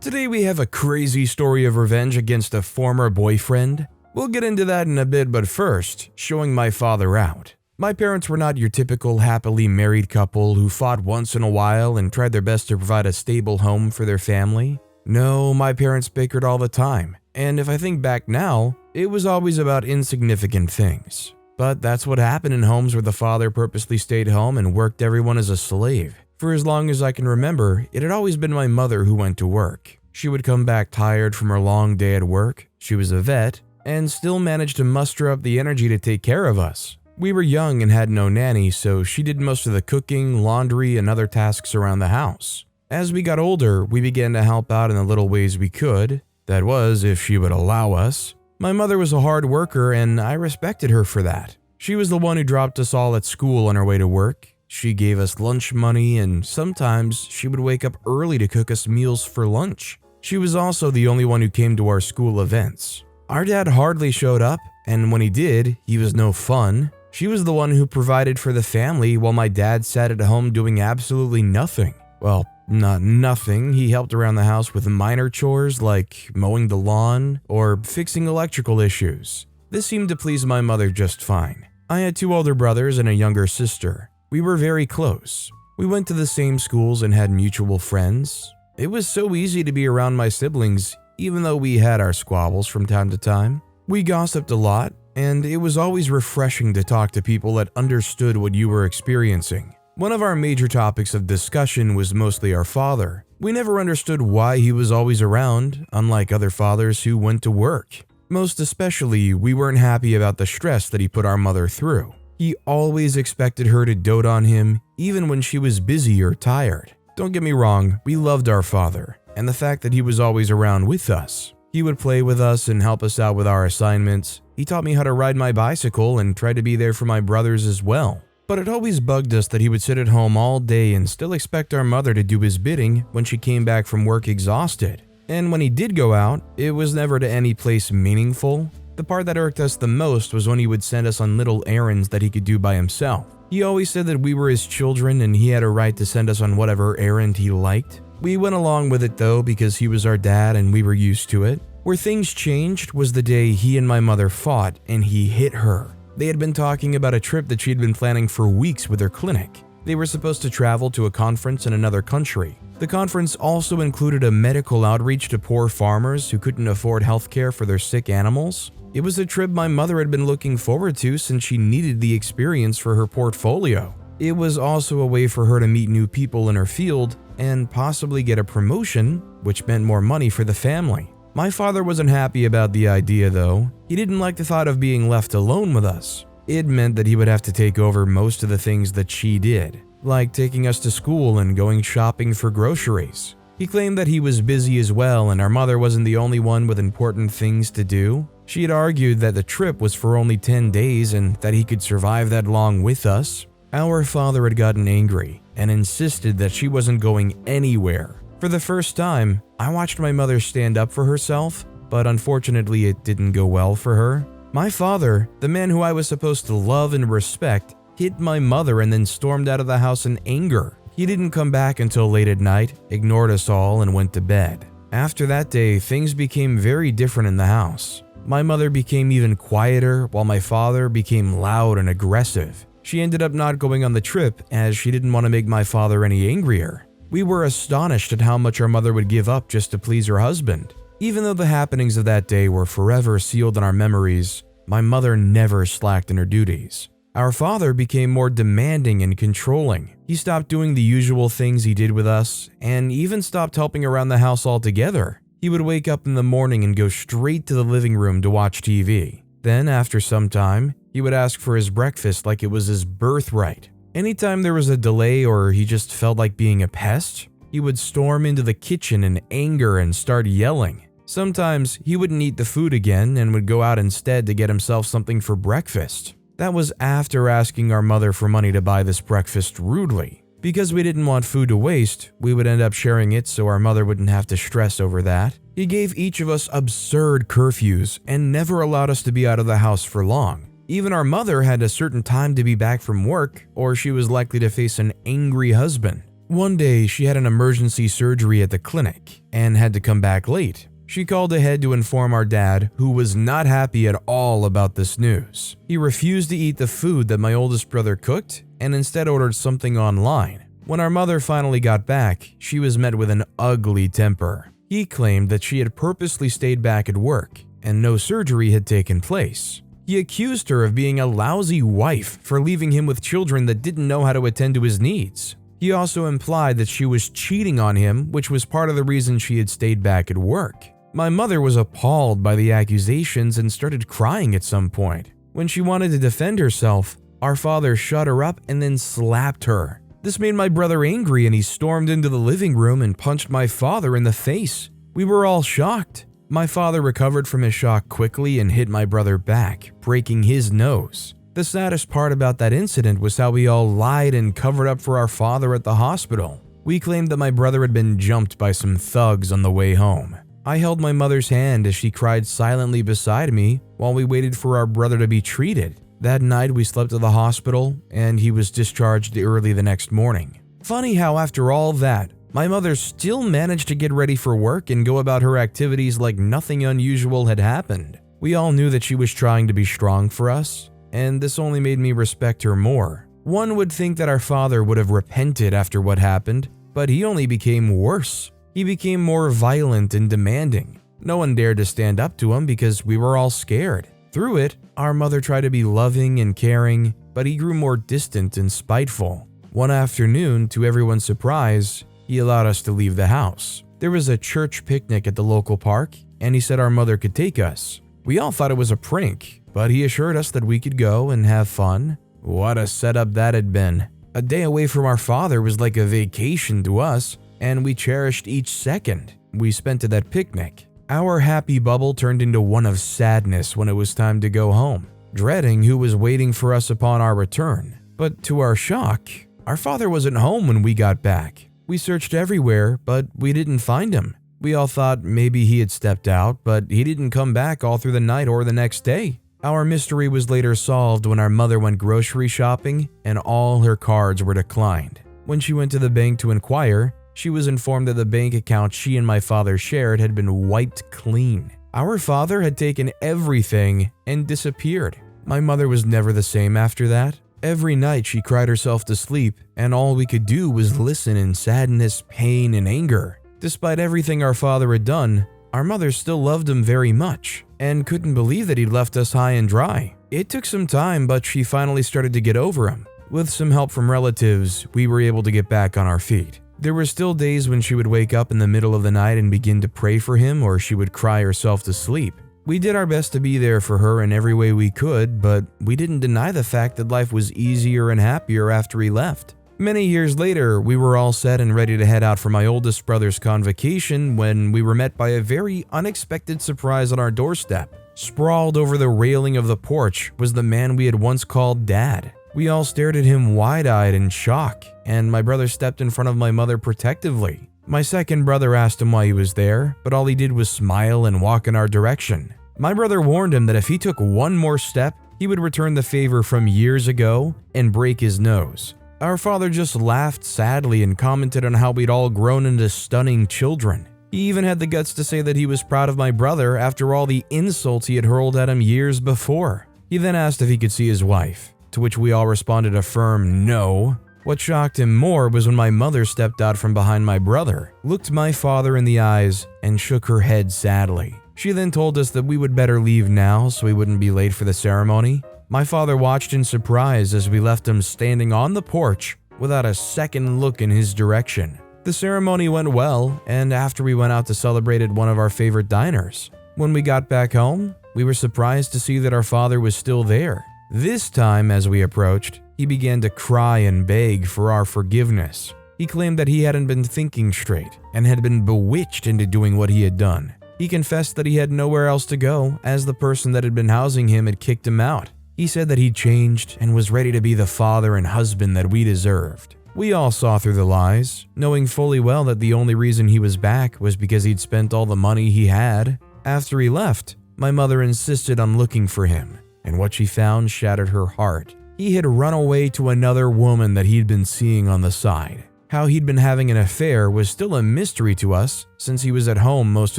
Today we have a crazy story of revenge against a former boyfriend. We'll get into that in a bit, but first, showing my father out. My parents were not your typical happily married couple who fought once in a while and tried their best to provide a stable home for their family. No, my parents bickered all the time, and if I think back now, it was always about insignificant things. But that's what happened in homes where the father purposely stayed home and worked everyone as a slave. For as long as I can remember, it had always been my mother who went to work. She would come back tired from her long day at work, she was a vet, and still managed to muster up the energy to take care of us. We were young and had no nanny, so she did most of the cooking, laundry, and other tasks around the house. As we got older, we began to help out in the little ways we could. That was, if she would allow us. My mother was a hard worker, and I respected her for that. She was the one who dropped us all at school on our way to work. She gave us lunch money, and sometimes she would wake up early to cook us meals for lunch. She was also the only one who came to our school events. Our dad hardly showed up, and when he did, he was no fun. She was the one who provided for the family while my dad sat at home doing absolutely nothing. Well, not nothing. He helped around the house with minor chores like mowing the lawn or fixing electrical issues. This seemed to please my mother just fine. I had 2 older brothers and a younger sister. We were very close. We went to the same schools and had mutual friends. It was so easy to be around my siblings, even though we had our squabbles from time to time. We gossiped a lot, and it was always refreshing to talk to people that understood what you were experiencing. One of our major topics of discussion was mostly our father. We never understood why he was always around, unlike other fathers who went to work. Most especially, we weren't happy about the stress that he put our mother through. He always expected her to dote on him, even when she was busy or tired. Don't get me wrong, we loved our father, and the fact that he was always around with us. He would play with us and help us out with our assignments. He taught me how to ride my bicycle and tried to be there for my brothers as well. But it always bugged us that he would sit at home all day and still expect our mother to do his bidding when she came back from work exhausted. And when he did go out, it was never to any place meaningful. The part that irked us the most was when he would send us on little errands that he could do by himself. He always said that we were his children and he had a right to send us on whatever errand he liked. We went along with it though because he was our dad and we were used to it. Where things changed was the day he and my mother fought and he hit her. They had been talking about a trip that she'd been planning for weeks with her clinic. They were supposed to travel to a conference in another country. The conference also included a medical outreach to poor farmers who couldn't afford healthcare for their sick animals. It was a trip my mother had been looking forward to since she needed the experience for her portfolio. It was also a way for her to meet new people in her field and possibly get a promotion, which meant more money for the family. My father wasn't happy about the idea though. He didn't like the thought of being left alone with us. It meant that he would have to take over most of the things that she did, like taking us to school and going shopping for groceries. He claimed that he was busy as well and our mother wasn't the only one with important things to do. She had argued that the trip was for only 10 days and that he could survive that long with us. Our father had gotten angry and insisted that she wasn't going anywhere. For the first time, I watched my mother stand up for herself, but unfortunately it didn't go well for her. My father, the man who I was supposed to love and respect, hit my mother and then stormed out of the house in anger. He didn't come back until late at night, ignored us all, and went to bed. After that day, things became very different in the house. My mother became even quieter, while my father became loud and aggressive. She ended up not going on the trip as she didn't want to make my father any angrier. We were astonished at how much our mother would give up just to please her husband. Even though the happenings of that day were forever sealed in our memories, my mother never slacked in her duties. Our father became more demanding and controlling. He stopped doing the usual things he did with us, and even stopped helping around the house altogether. He would wake up in the morning and go straight to the living room to watch TV. Then, after some time, he would ask for his breakfast like it was his birthright. Anytime there was a delay or he just felt like being a pest, he would storm into the kitchen in anger and start yelling. Sometimes he wouldn't eat the food again and would go out instead to get himself something for breakfast. That was after asking our mother for money to buy this breakfast rudely. Because we didn't want food to waste, we would end up sharing it so our mother wouldn't have to stress over that. He gave each of us absurd curfews and never allowed us to be out of the house for long. Even our mother had a certain time to be back from work or she was likely to face an angry husband. One day, she had an emergency surgery at the clinic and had to come back late. She called ahead to inform our dad, who was not happy at all about this news. He refused to eat the food that my oldest brother cooked and instead ordered something online. When our mother finally got back, she was met with an ugly temper. He claimed that she had purposely stayed back at work and no surgery had taken place. He accused her of being a lousy wife for leaving him with children that didn't know how to attend to his needs. He also implied that she was cheating on him, which was part of the reason she had stayed back at work. My mother was appalled by the accusations and started crying at some point. When she wanted to defend herself, our father shut her up and then slapped her. This made my brother angry and he stormed into the living room and punched my father in the face. We were all shocked. My father recovered from his shock quickly and hit my brother back, breaking his nose. The saddest part about that incident was how we all lied and covered up for our father at the hospital. We claimed that my brother had been jumped by some thugs on the way home. I held my mother's hand as she cried silently beside me while we waited for our brother to be treated. That night we slept at the hospital and he was discharged early the next morning. Funny how after all that, my mother still managed to get ready for work and go about her activities like nothing unusual had happened. We all knew that she was trying to be strong for us, and this only made me respect her more. One would think that our father would have repented after what happened, but he only became worse. He became more violent and demanding. No one dared to stand up to him because we were all scared. Through it, our mother tried to be loving and caring, but he grew more distant and spiteful. One afternoon, to everyone's surprise, he allowed us to leave the house. There was a church picnic at the local park, and he said our mother could take us. We all thought it was a prank, but he assured us that we could go and have fun. What a setup that had been. A day away from our father was like a vacation to us, and we cherished each second we spent at that picnic. Our happy bubble turned into one of sadness when it was time to go home, dreading who was waiting for us upon our return. But to our shock, our father wasn't home when we got back. We searched everywhere, but we didn't find him. We all thought maybe he had stepped out, but he didn't come back all through the night or the next day. Our mystery was later solved when our mother went grocery shopping and all her cards were declined. When she went to the bank to inquire, she was informed that the bank account she and my father shared had been wiped clean. Our father had taken everything and disappeared. My mother was never the same after that. Every night she cried herself to sleep, and all we could do was listen in sadness, pain, and anger. Despite everything our father had done, our mother still loved him very much and couldn't believe that he'd left us high and dry. It took some time, but she finally started to get over him. With some help from relatives, we were able to get back on our feet. There were still days when she would wake up in the middle of the night and begin to pray for him, or she would cry herself to sleep. We did our best to be there for her in every way we could, but we didn't deny the fact that life was easier and happier after he left. Many years later, we were all set and ready to head out for my oldest brother's convocation when we were met by a very unexpected surprise on our doorstep. Sprawled over the railing of the porch was the man we had once called Dad. We all stared at him wide-eyed in shock, and my brother stepped in front of my mother protectively. My second brother asked him why he was there, but all he did was smile and walk in our direction. My brother warned him that if he took one more step, he would return the favor from years ago and break his nose. Our father just laughed sadly and commented on how we'd all grown into stunning children. He even had the guts to say that he was proud of my brother after all the insults he had hurled at him years before. He then asked if he could see his wife, to which we all responded a firm no. What shocked him more was when my mother stepped out from behind my brother, looked my father in the eyes, and shook her head sadly. She then told us that we would better leave now so we wouldn't be late for the ceremony. My father watched in surprise as we left him standing on the porch without a second look in his direction. The ceremony went well, and after we went out to celebrate at one of our favorite diners. When we got back home, we were surprised to see that our father was still there. This time, as we approached, he began to cry and beg for our forgiveness. He claimed that he hadn't been thinking straight and had been bewitched into doing what he had done. He confessed that he had nowhere else to go, as the person that had been housing him had kicked him out. He said that he'd changed and was ready to be the father and husband that we deserved. We all saw through the lies, knowing fully well that the only reason he was back was because he'd spent all the money he had. After he left, my mother insisted on looking for him, and what she found shattered her heart. He had run away to another woman that he'd been seeing on the side. How he'd been having an affair was still a mystery to us since he was at home most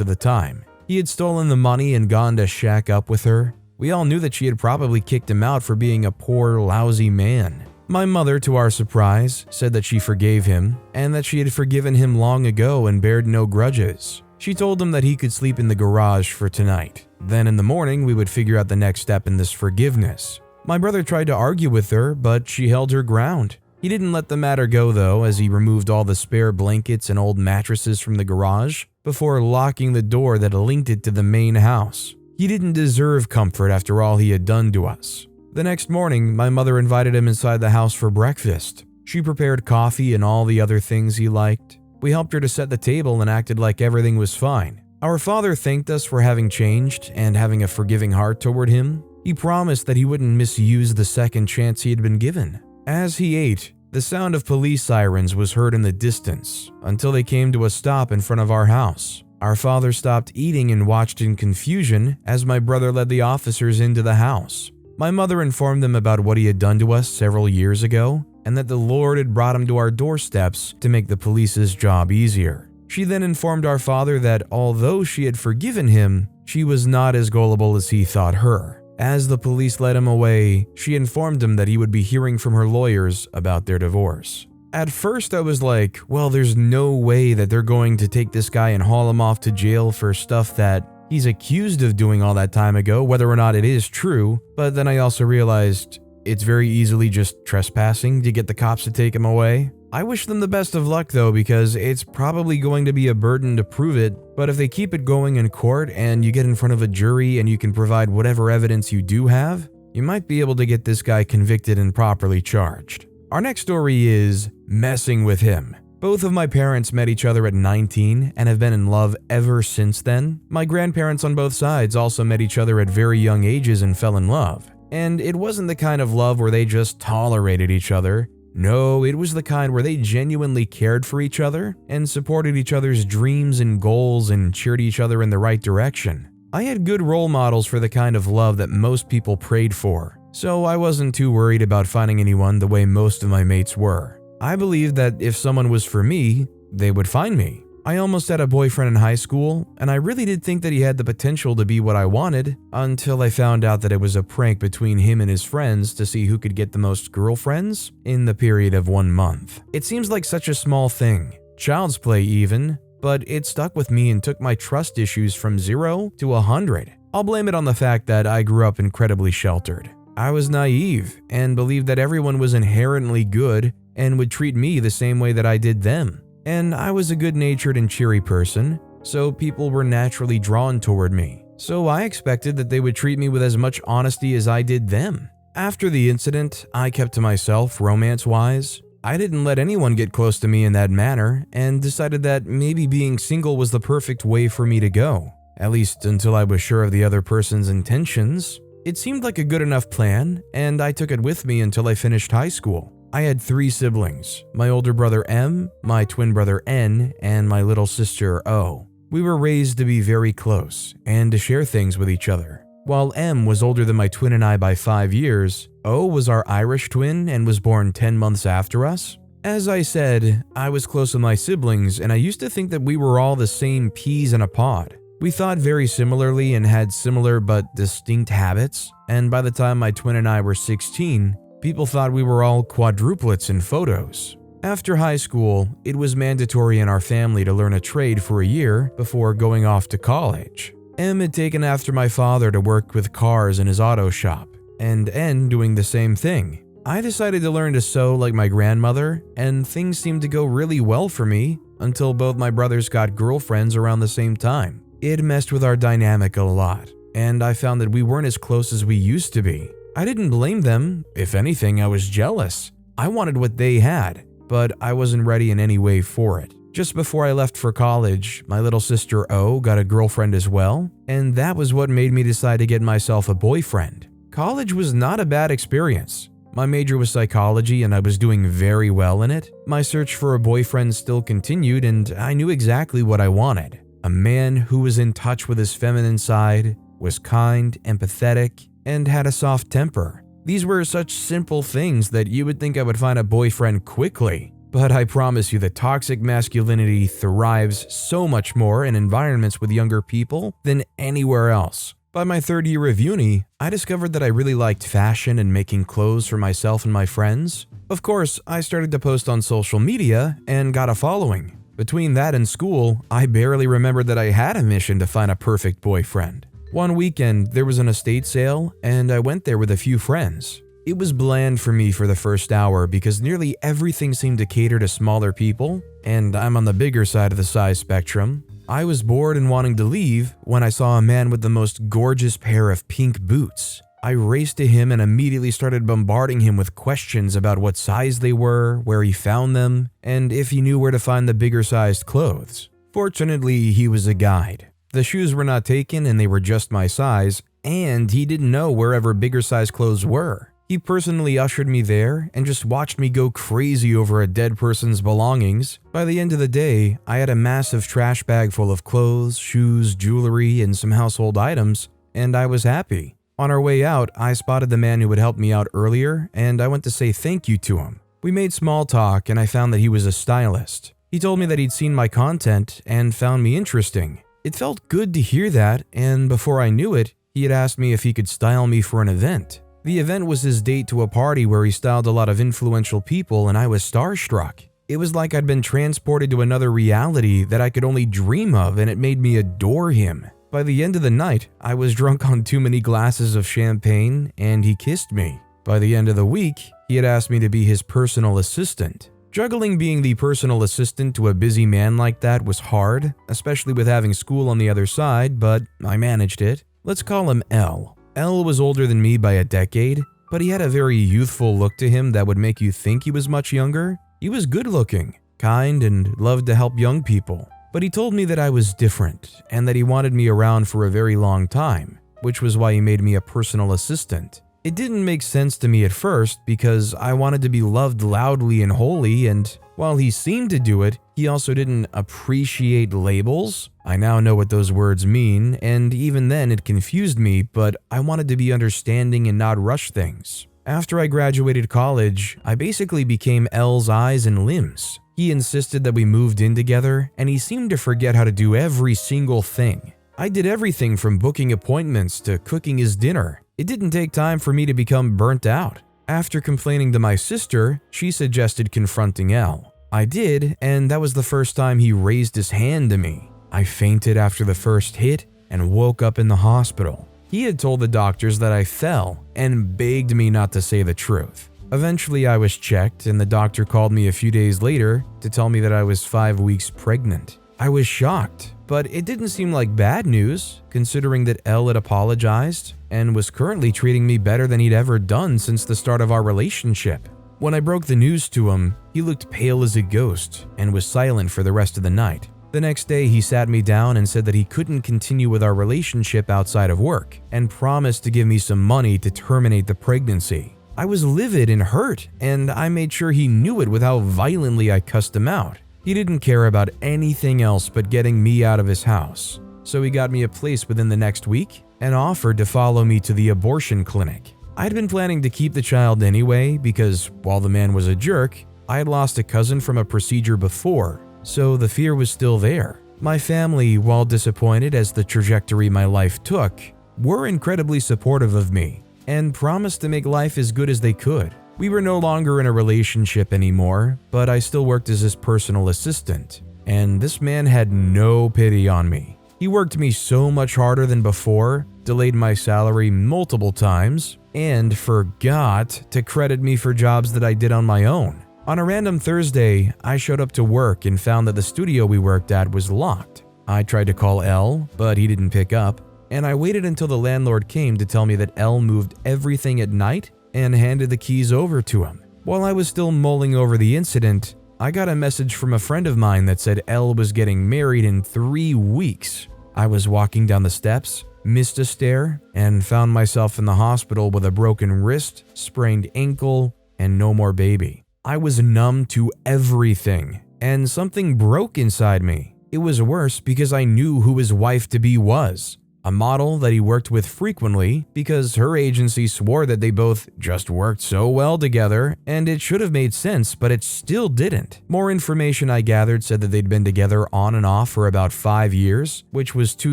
of the time. He had stolen the money and gone to shack up with her. We all knew that she had probably kicked him out for being a poor, lousy man. My mother, to our surprise, said that she forgave him and that she had forgiven him long ago and bared no grudges. She told him that he could sleep in the garage for tonight. Then in the morning, we would figure out the next step in this forgiveness. My brother tried to argue with her, but she held her ground. He didn't let the matter go though, as he removed all the spare blankets and old mattresses from the garage before locking the door that linked it to the main house. He didn't deserve comfort after all he had done to us. The next morning, my mother invited him inside the house for breakfast. She prepared coffee and all the other things he liked. We helped her to set the table and acted like everything was fine. Our father thanked us for having changed and having a forgiving heart toward him. He promised that he wouldn't misuse the second chance he had been given. As he ate, the sound of police sirens was heard in the distance until they came to a stop in front of our house. Our father stopped eating and watched in confusion as my brother led the officers into the house. My mother informed them about what he had done to us several years ago and that the Lord had brought him to our doorsteps to make the police's job easier. She then informed our father that although she had forgiven him, she was not as gullible as he thought her. As the police led him away, she informed him that he would be hearing from her lawyers about their divorce. At first I was like, well, there's no way that they're going to take this guy and haul him off to jail for stuff that he's accused of doing all that time ago, whether or not it is true. But then I also realized it's very easily just trespassing to get the cops to take him away. I wish them the best of luck though, because it's probably going to be a burden to prove it, but if they keep it going in court and you get in front of a jury and you can provide whatever evidence you do have, you might be able to get this guy convicted and properly charged. Our next story is messing with him. Both of my parents met each other at 19 and have been in love ever since then. My grandparents on both sides also met each other at very young ages and fell in love. And it wasn't the kind of love where they just tolerated each other. No, it was the kind where they genuinely cared for each other and supported each other's dreams and goals and cheered each other in the right direction. I had good role models for the kind of love that most people prayed for, so I wasn't too worried about finding anyone the way most of my mates were. I believed that if someone was for me, they would find me. I almost had a boyfriend in high school, and I really did think that he had the potential to be what I wanted until I found out that it was a prank between him and his friends to see who could get the most girlfriends in the period of 1 month. It seems like such a small thing, child's play even, but it stuck with me and took my trust issues from 0 to 100. I'll blame it on the fact that I grew up incredibly sheltered. I was naive and believed that everyone was inherently good and would treat me the same way that I did them. And I was a good-natured and cheery person, so people were naturally drawn toward me. So I expected that they would treat me with as much honesty as I did them. After the incident, I kept to myself romance-wise. I didn't let anyone get close to me in that manner and decided that maybe being single was the perfect way for me to go, at least until I was sure of the other person's intentions. It seemed like a good enough plan, and I took it with me until I finished high school. I had 3 siblings, my older brother M, my twin brother N, and my little sister O. We were raised to be very close and to share things with each other. While M was older than my twin and I by 5 years, O was our Irish twin and was born 10 months after us. As I said, I was close with my siblings, and I used to think that we were all the same peas in a pod. We thought very similarly and had similar but distinct habits, and by the time my twin and I were 16, people thought we were all quadruplets in photos. After high school, it was mandatory in our family to learn a trade for a year before going off to college. M had taken after my father to work with cars in his auto shop, and N doing the same thing. I decided to learn to sew like my grandmother, and things seemed to go really well for me until both my brothers got girlfriends around the same time. It messed with our dynamic a lot, and I found that we weren't as close as we used to be. I didn't blame them. If anything, I was jealous. I wanted what they had, but I wasn't ready in any way for it. Just before I left for college, my little sister O got a girlfriend as well, and that was what made me decide to get myself a boyfriend. College was not a bad experience. My major was psychology and I was doing very well in it. My search for a boyfriend still continued, and I knew exactly what I wanted. A man who was in touch with his feminine side, was kind, empathetic, and had a soft temper. These were such simple things that you would think I would find a boyfriend quickly. But I promise you that toxic masculinity thrives so much more in environments with younger people than anywhere else. By my third year of uni, I discovered that I really liked fashion and making clothes for myself and my friends. Of course, I started to post on social media and got a following. Between that and school, I barely remembered that I had a mission to find a perfect boyfriend. One weekend, there was an estate sale, and I went there with a few friends. It was bland for me for the first hour because nearly everything seemed to cater to smaller people, and I'm on the bigger side of the size spectrum. I was bored and wanting to leave when I saw a man with the most gorgeous pair of pink boots. I raced to him and immediately started bombarding him with questions about what size they were, where he found them, and if he knew where to find the bigger sized clothes. Fortunately, he was a guide. The shoes were not taken and they were just my size, and he didn't know wherever bigger sized clothes were. He personally ushered me there and just watched me go crazy over a dead person's belongings. By the end of the day, I had a massive trash bag full of clothes, shoes, jewelry, and some household items, and I was happy. On our way out, I spotted the man who had helped me out earlier, and I went to say thank you to him. We made small talk, and I found that he was a stylist. He told me that he'd seen my content and found me interesting. It felt good to hear that, and before I knew it, he had asked me if he could style me for an event. The event was his date to a party where he styled a lot of influential people, and I was starstruck. It was like I'd been transported to another reality that I could only dream of, and it made me adore him. By the end of the night, I was drunk on too many glasses of champagne, and he kissed me. By the end of the week, he had asked me to be his personal assistant. Juggling being the personal assistant to a busy man like that was hard, especially with having school on the other side, but I managed it. Let's call him L. L was older than me by a decade, but he had a very youthful look to him that would make you think he was much younger. He was good looking, kind, and loved to help young people. But he told me that I was different and that he wanted me around for a very long time, which was why he made me a personal assistant. It didn't make sense to me at first because I wanted to be loved loudly and wholly, and while he seemed to do it, he also didn't appreciate labels. I now know what those words mean, and even then it confused me, but I wanted to be understanding and not rush things. After I graduated college, I basically became L's eyes and limbs. He insisted that we moved in together, and he seemed to forget how to do every single thing. I did everything from booking appointments to cooking his dinner. It didn't take time for me to become burnt out. After complaining to my sister, she suggested confronting L. I did, and that was the first time he raised his hand to me. I fainted after the first hit and woke up in the hospital. He had told the doctors that I fell and begged me not to say the truth. Eventually, I was checked, and the doctor called me a few days later to tell me that I was 5 weeks pregnant. I was shocked, but it didn't seem like bad news, considering that L had apologized and was currently treating me better than he'd ever done since the start of our relationship. When I broke the news to him, he looked pale as a ghost and was silent for the rest of the night. The next day, he sat me down and said that he couldn't continue with our relationship outside of work and promised to give me some money to terminate the pregnancy. I was livid and hurt, and I made sure he knew it with how violently I cussed him out. He didn't care about anything else but getting me out of his house. So he got me a place within the next week and offered to follow me to the abortion clinic. I'd been planning to keep the child anyway because, while the man was a jerk, I had lost a cousin from a procedure before, so the fear was still there. My family, while disappointed as the trajectory my life took, were incredibly supportive of me and promised to make life as good as they could. We were no longer in a relationship anymore, but I still worked as his personal assistant, and this man had no pity on me. He worked me so much harder than before, delayed my salary multiple times, and forgot to credit me for jobs that I did on my own. On a random Thursday, I showed up to work and found that the studio we worked at was locked. I tried to call L, but he didn't pick up, and I waited until the landlord came to tell me that L moved everything at night and handed the keys over to him. While I was still mulling over the incident, I got a message from a friend of mine that said L was getting married in 3 weeks. I was walking down the steps, missed a stair, and found myself in the hospital with a broken wrist, sprained ankle, and no more baby. I was numb to everything, and something broke inside me. It was worse because I knew who his wife-to-be was. a model that he worked with frequently because her agency swore that they both just worked so well together, and it should have made sense, but it still didn't. More information I gathered said that they'd been together on and off for about 5 years, which was 2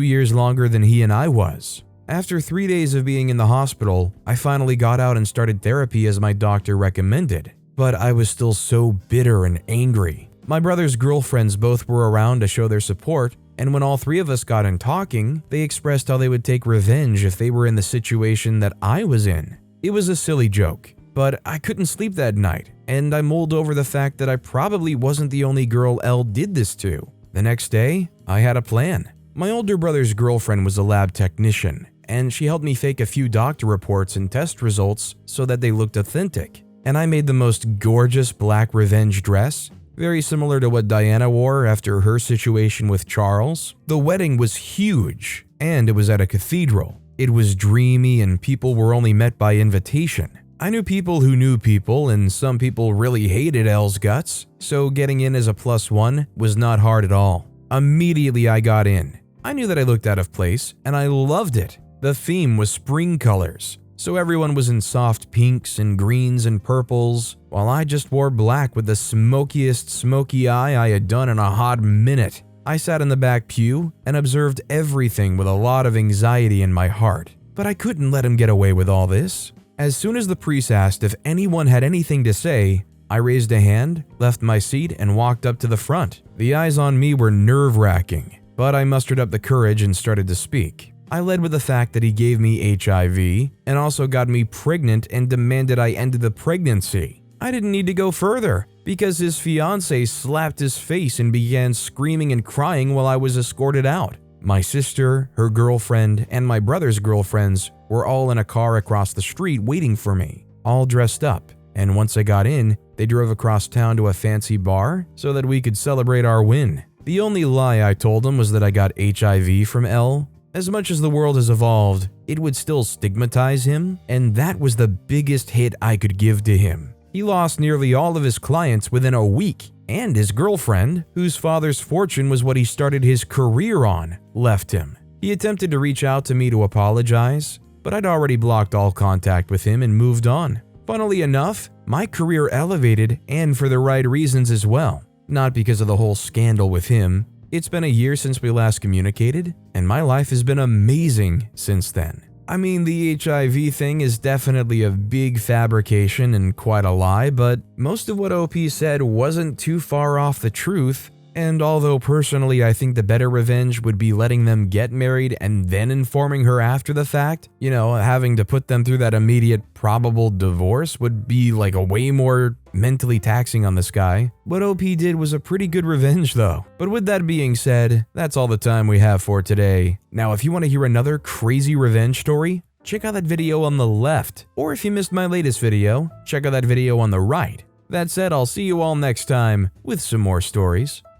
years longer than he and I was. After 3 days of being in the hospital, I finally got out and started therapy as my doctor recommended, but I was still so bitter and angry. My brother's girlfriends both were around to show their support, and when all three of us got in talking, they expressed how they would take revenge if they were in the situation that I was in. It was a silly joke, but I couldn't sleep that night, and I mulled over the fact that I probably wasn't the only girl Elle did this to. The next day, I had a plan. My older brother's girlfriend was a lab technician, and she helped me fake a few doctor reports and test results so that they looked authentic. And I made the most gorgeous black revenge dress, very similar to what Diana wore after her situation with Charles. The wedding was huge, and it was at a cathedral. It was dreamy, and people were only met by invitation. I knew people who knew people, and some people really hated Elle's guts, so getting in as a +1 was not hard at all. Immediately I got in. I knew that I looked out of place, and I loved it. The theme was spring colors, so everyone was in soft pinks and greens and purples, while I just wore black with the smokiest smoky eye I had done in a hot minute. I sat in the back pew and observed everything with a lot of anxiety in my heart, but I couldn't let him get away with all this. As soon as the priest asked if anyone had anything to say, I raised a hand, left my seat, and walked up to the front. The eyes on me were nerve-wracking, but I mustered up the courage and started to speak. I led with the fact that he gave me HIV and also got me pregnant and demanded I ended the pregnancy. I didn't need to go further because his fiancée slapped his face and began screaming and crying while I was escorted out. My sister, her girlfriend, and my brother's girlfriends were all in a car across the street waiting for me, all dressed up. And once I got in, they drove across town to a fancy bar so that we could celebrate our win. The only lie I told them was that I got HIV from Elle. As much as the world has evolved, it would still stigmatize him, and that was the biggest hit I could give to him. He lost nearly all of his clients within a week, and his girlfriend, whose father's fortune was what he started his career on, left him. He attempted to reach out to me to apologize, but I'd already blocked all contact with him and moved on. Funnily enough, my career elevated, and for the right reasons as well. Not because of the whole scandal with him. It's been a year since we last communicated, and my life has been amazing since then. I mean, the HIV thing is definitely a big fabrication and quite a lie, but most of what OP said wasn't too far off the truth. And although personally I think the better revenge would be letting them get married and then informing her after the fact, having to put them through that immediate probable divorce would be like a way more mentally taxing on this guy. What OP did was a pretty good revenge though. But with that being said, that's all the time we have for today. Now if you want to hear another crazy revenge story, check out that video on the left. Or if you missed my latest video, check out that video on the right. That said, I'll see you all next time with some more stories.